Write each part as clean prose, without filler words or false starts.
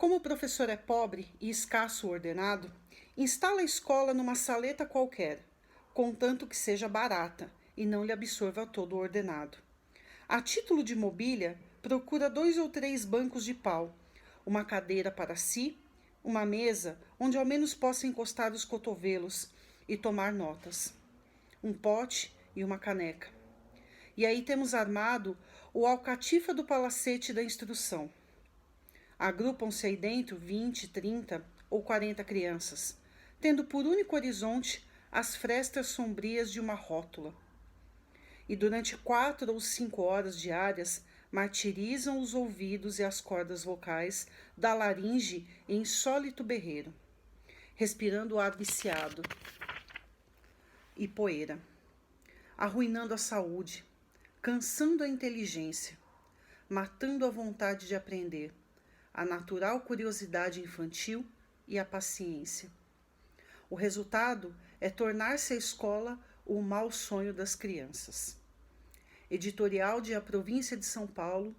Como o professor é pobre e escasso o ordenado, instala a escola numa saleta qualquer, contanto que seja barata e não lhe absorva todo o ordenado. A título de mobília, procura 2 ou 3 bancos de pau, uma cadeira para si, uma mesa onde ao menos possa encostar os cotovelos e tomar notas, um pote e uma caneca. E aí temos armado o alcatifa do palacete da instrução. Agrupam-se aí dentro 20, 30 ou 40 crianças, tendo por único horizonte as frestas sombrias de uma rótula. E durante 4 ou 5 horas diárias, martirizam os ouvidos e as cordas vocais da laringe em insólito berreiro, respirando o ar viciado e poeira, arruinando a saúde, cansando a inteligência, matando a vontade de aprender, a natural curiosidade infantil e a paciência. O resultado é tornar-se a escola o mau sonho das crianças. Editorial de A Província de São Paulo,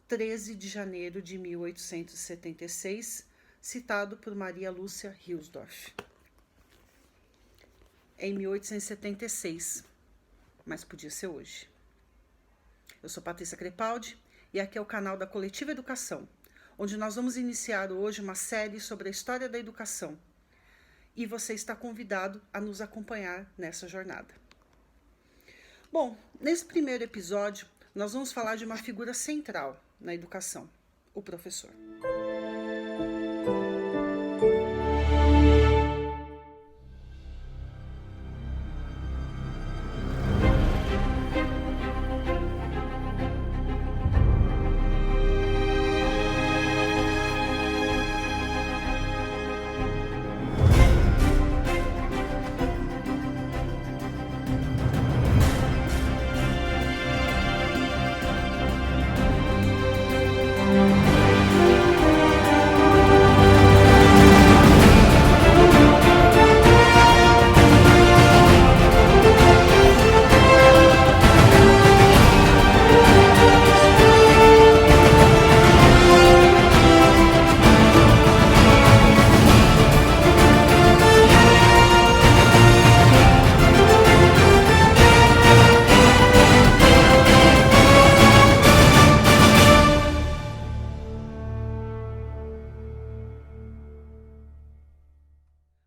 13 de janeiro de 1876, citado por Maria Lúcia Hilsdorf. Em 1876, mas podia ser hoje. Eu sou Patrícia Crepaldi e aqui é o canal da Coletiva Educação, onde nós vamos iniciar hoje uma série sobre a história da educação. E você está convidado a nos acompanhar nessa jornada. Bom, nesse primeiro episódio, nós vamos falar de uma figura central na educação, o professor.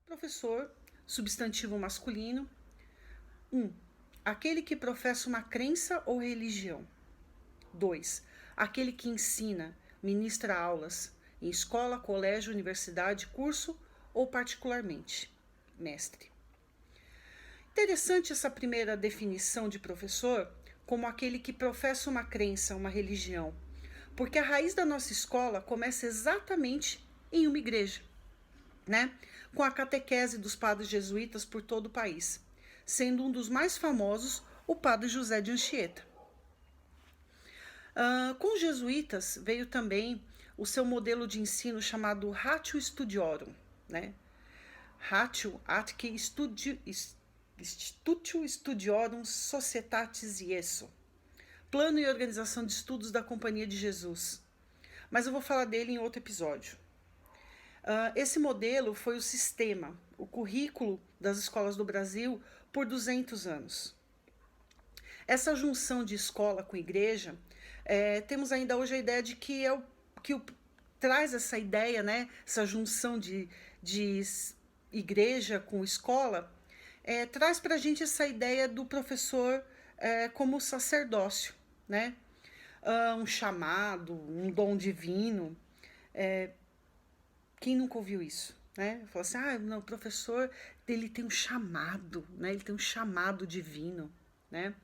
Professor, substantivo masculino. 1. Aquele que professa uma crença ou religião. 2. Aquele que ensina, ministra aulas, em escola, colégio, universidade, curso ou particularmente. Mestre. Interessante essa primeira definição de professor como aquele que professa uma crença, uma religião, porque a raiz da nossa escola começa exatamente em uma igreja, né? Com a catequese dos padres jesuítas por todo o país, sendo um dos mais famosos o padre José de Anchieta. Com os jesuítas veio também o seu modelo de ensino chamado Ratio Studiorum, né? Ratio atque Institutio Studiorum Societatis Ieso, plano e organização de estudos da Companhia de Jesus. Mas eu vou falar dele em outro episódio. Esse modelo foi o sistema, o currículo das escolas do Brasil por 200 anos. Essa junção de escola com igreja, temos ainda hoje a ideia de que traz essa ideia, né, essa junção de igreja com escola, traz para a gente essa ideia do professor como sacerdócio, né? Um chamado, um dom divino. Quem nunca ouviu isso, né? Fala assim, não, o professor, ele tem um chamado, né? Ele tem um chamado divino, né?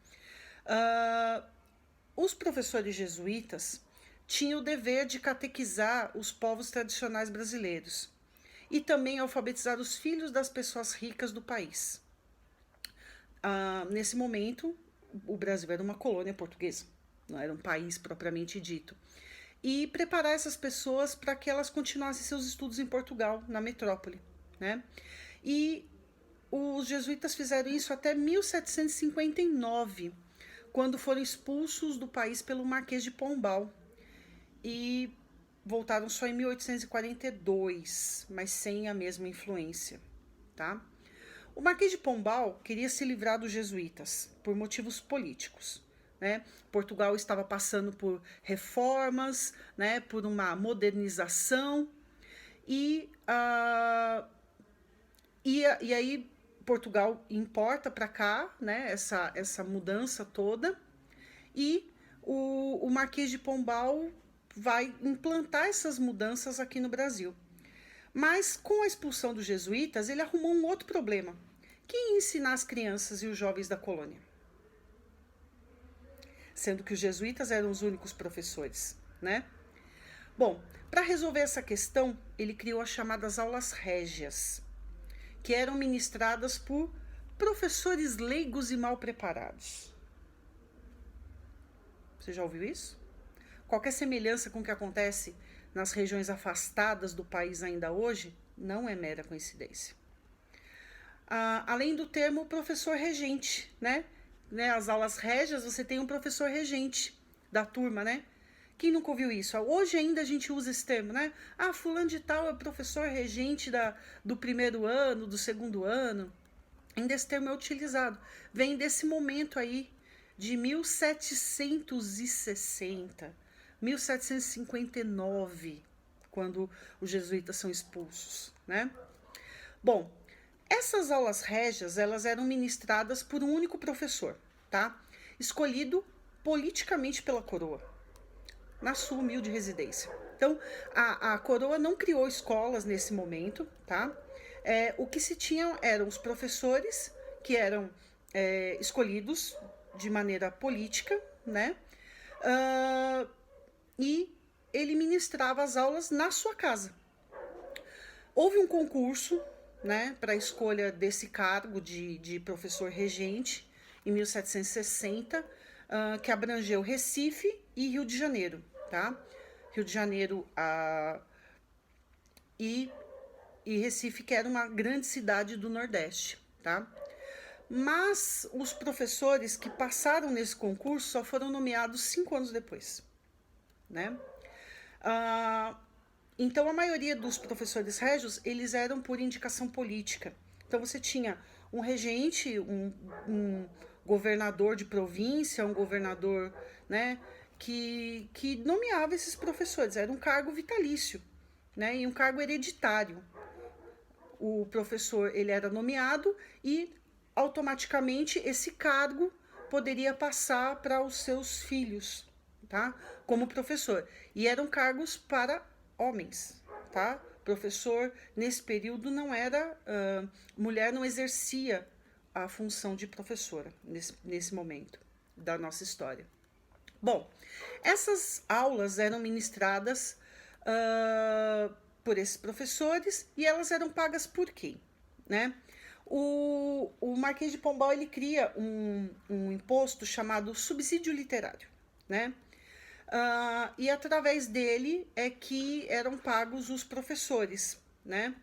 Os professores jesuítas tinham o dever de catequizar os povos tradicionais brasileiros e também alfabetizar os filhos das pessoas ricas do país. Nesse momento, o Brasil era uma colônia portuguesa, não era um país propriamente dito. E preparar essas pessoas para que elas continuassem seus estudos em Portugal, na metrópole, né? E os jesuítas fizeram isso até 1759, quando foram expulsos do país pelo Marquês de Pombal. E voltaram só em 1842, mas sem a mesma influência, tá? O Marquês de Pombal queria se livrar dos jesuítas por motivos políticos, né? Portugal estava passando por reformas, né? Por uma modernização e aí Portugal importa para cá, né? Essa mudança toda e o Marquês de Pombal vai implantar essas mudanças aqui no Brasil. Mas com a expulsão dos jesuítas, ele arrumou um outro problema. Quem ia ensinar as crianças e os jovens da colônia? Sendo que os jesuítas eram os únicos professores, né? Bom, para resolver essa questão, ele criou as chamadas aulas régias, que eram ministradas por professores leigos e mal preparados. Você já ouviu isso? Qualquer semelhança com o que acontece nas regiões afastadas do país ainda hoje não é mera coincidência. Além do termo professor regente, né? As aulas régias, você tem um professor regente da turma, né? Quem nunca ouviu isso? Hoje ainda a gente usa esse termo, né? Fulano de tal é professor regente do primeiro ano, do segundo ano. Ainda esse termo é utilizado. Vem desse momento aí de 1760, 1759, quando os jesuítas são expulsos, né? Bom, essas aulas régias, elas eram ministradas por um único professor, tá? Escolhido politicamente pela coroa, na sua humilde residência. Então, a coroa não criou escolas nesse momento, tá? O que se tinha eram os professores que eram escolhidos de maneira política, né? E ele ministrava as aulas na sua casa. Houve um concurso, né, para a escolha desse cargo de professor regente em 1760, que abrangeu Recife e Rio de Janeiro, tá? Rio de Janeiro e Recife, que era uma grande cidade do Nordeste, tá? Mas os professores que passaram nesse concurso só foram nomeados 5 anos depois, né? Então, a maioria dos professores régios, eles eram por indicação política. Então, você tinha um regente, um governador de província, um governador, né, que nomeava esses professores. Era um cargo vitalício, né, e um cargo hereditário. O professor, ele era nomeado e, automaticamente, esse cargo poderia passar para os seus filhos, tá, como professor. E eram cargos para homens, tá? Professor, nesse período, não era... mulher não exercia a função de professora, nesse momento da nossa história. Bom, essas aulas eram ministradas por esses professores e elas eram pagas por quem, né? O Marquês de Pombal, ele cria um imposto chamado subsídio literário, né? E através dele é que eram pagos os professores, né?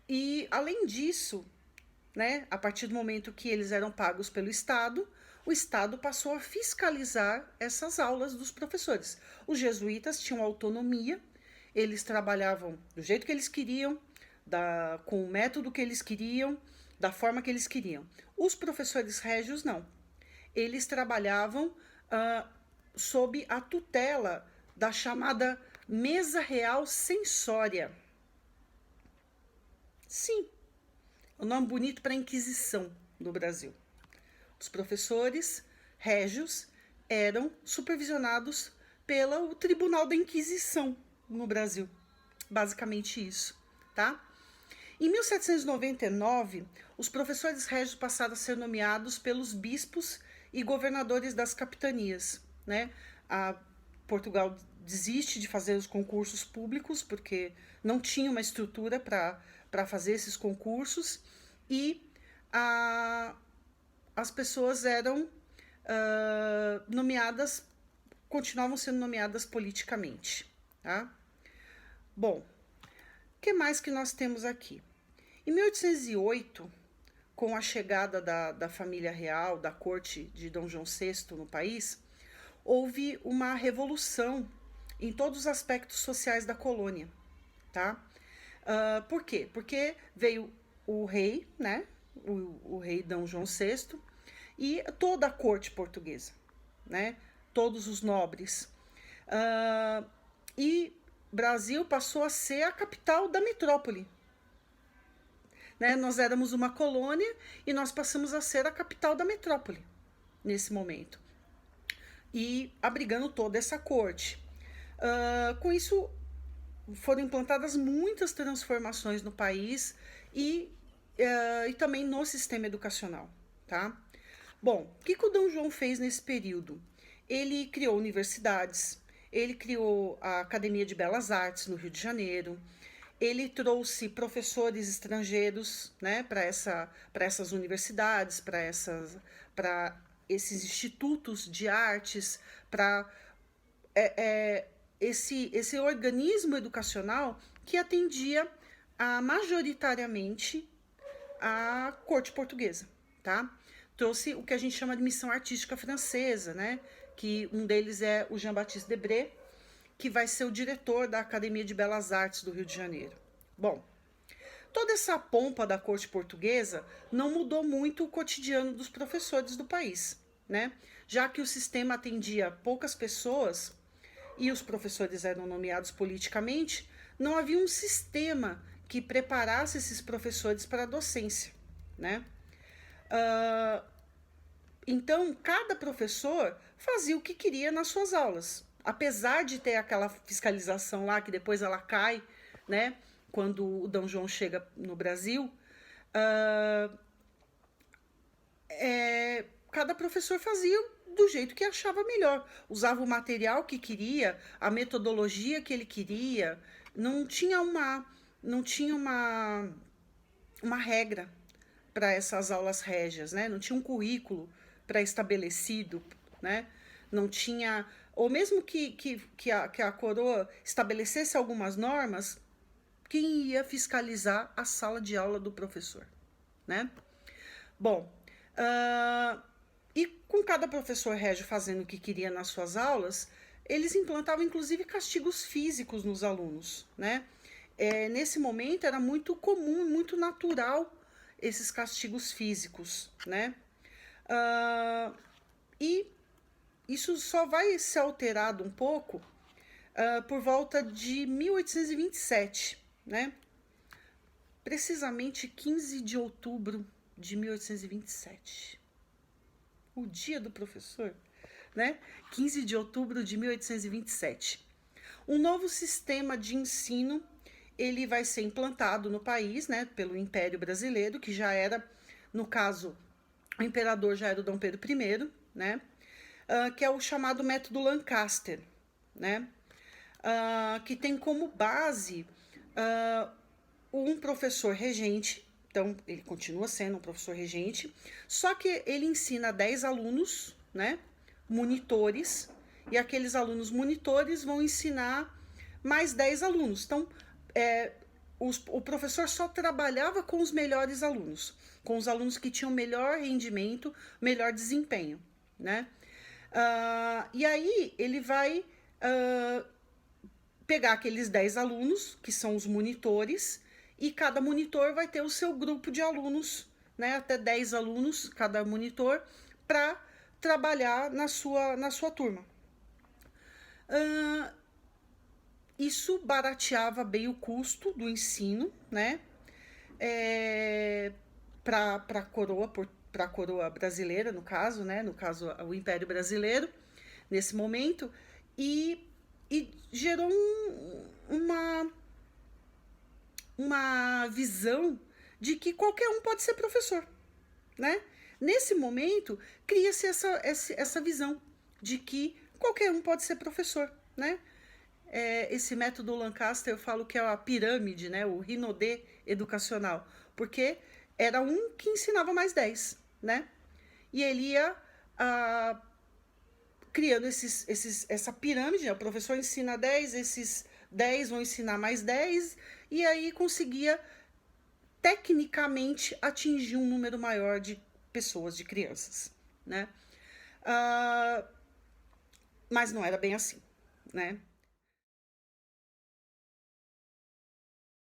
E além disso, né, a partir do momento que eles eram pagos pelo Estado, o Estado passou a fiscalizar essas aulas dos professores. Os jesuítas tinham autonomia, eles trabalhavam do jeito que eles queriam, com o método que eles queriam, da forma que eles queriam. Os professores régios não. Eles trabalhavam sob a tutela da chamada Mesa Real Censória. Sim, o nome bonito para a Inquisição no Brasil. Os professores régios eram supervisionados pelo Tribunal da Inquisição no Brasil. Basicamente isso, tá? Em 1799, os professores régios passaram a ser nomeados pelos bispos e governadores das capitanias, né? Portugal desiste de fazer os concursos públicos porque não tinha uma estrutura para fazer esses concursos e as pessoas eram nomeadas, continuavam sendo nomeadas politicamente, tá? Bom, o que mais que nós temos aqui? Em 1808, com a chegada da família real, da corte de Dom João VI no país, houve uma revolução em todos os aspectos sociais da colônia, tá? Por quê? Porque veio o rei, né? O rei D. João VI e toda a corte portuguesa, né? Todos os nobres. E Brasil passou a ser a capital da metrópole. Né? Nós éramos uma colônia e nós passamos a ser a capital da metrópole nesse momento. E abrigando toda essa corte. Com isso, foram implantadas muitas transformações no país e também no sistema educacional. Tá? Bom, o que o D. João fez nesse período? Ele criou universidades, ele criou a Academia de Belas Artes no Rio de Janeiro, ele trouxe professores estrangeiros, né, para essas universidades, para esses institutos de artes, para esse organismo educacional que atendia majoritariamente a corte portuguesa, tá? Trouxe o que a gente chama de missão artística francesa, né? Que um deles é o Jean-Baptiste Debré, que vai ser o diretor da Academia de Belas Artes do Rio de Janeiro. Bom, toda essa pompa da corte portuguesa não mudou muito o cotidiano dos professores do país, né? Já que o sistema atendia poucas pessoas e os professores eram nomeados politicamente, não havia um sistema que preparasse esses professores para a docência, né? Então, cada professor fazia o que queria nas suas aulas. Apesar de ter aquela fiscalização lá, que depois ela cai, né, quando o D. João chega no Brasil, cada professor fazia do jeito que achava melhor. Usava o material que queria, a metodologia que ele queria. Não tinha uma regra para essas aulas régias, né? Não tinha um currículo pré-estabelecido, né? Não tinha, ou mesmo que a coroa estabelecesse algumas normas, quem ia fiscalizar a sala de aula do professor, né? Bom, e com cada professor régio fazendo o que queria nas suas aulas, eles implantavam inclusive castigos físicos nos alunos, né? Nesse momento era muito comum, muito natural esses castigos físicos, né? E isso só vai ser alterado um pouco por volta de 1827, né? Precisamente 15 de outubro de 1827. O dia do professor, né? 15 de outubro de 1827. Um novo sistema de ensino, ele vai ser implantado no país, né, pelo Império Brasileiro, que já era, no caso, o imperador já era o Dom Pedro I, né, que é o chamado método Lancaster, né, que tem como base um professor regente. Então, ele continua sendo um professor regente, só que ele ensina 10 alunos, né, monitores, e aqueles alunos monitores vão ensinar mais 10 alunos. Então, o professor só trabalhava com os melhores alunos, com os alunos que tinham melhor rendimento, melhor desempenho, né? E aí ele vai pegar aqueles 10 alunos, que são os monitores, e cada monitor vai ter o seu grupo de alunos, né? Até 10 alunos, cada monitor, para trabalhar na sua turma. Isso barateava bem o custo do ensino, né? Para a coroa brasileira, no caso, né? No caso, o Império Brasileiro, nesse momento, e gerou uma visão de que qualquer um pode ser professor, né? Nesse momento, cria-se essa visão de que qualquer um pode ser professor, né? Esse método Lancaster, eu falo que é a pirâmide, né? O Rinodê educacional, porque era um que ensinava mais 10, né? E ele ia criando essa pirâmide, né? O professor ensina 10, esses 10 vão ensinar mais 10, e aí conseguia tecnicamente atingir um número maior de pessoas, de crianças, né? mas não era bem assim, né?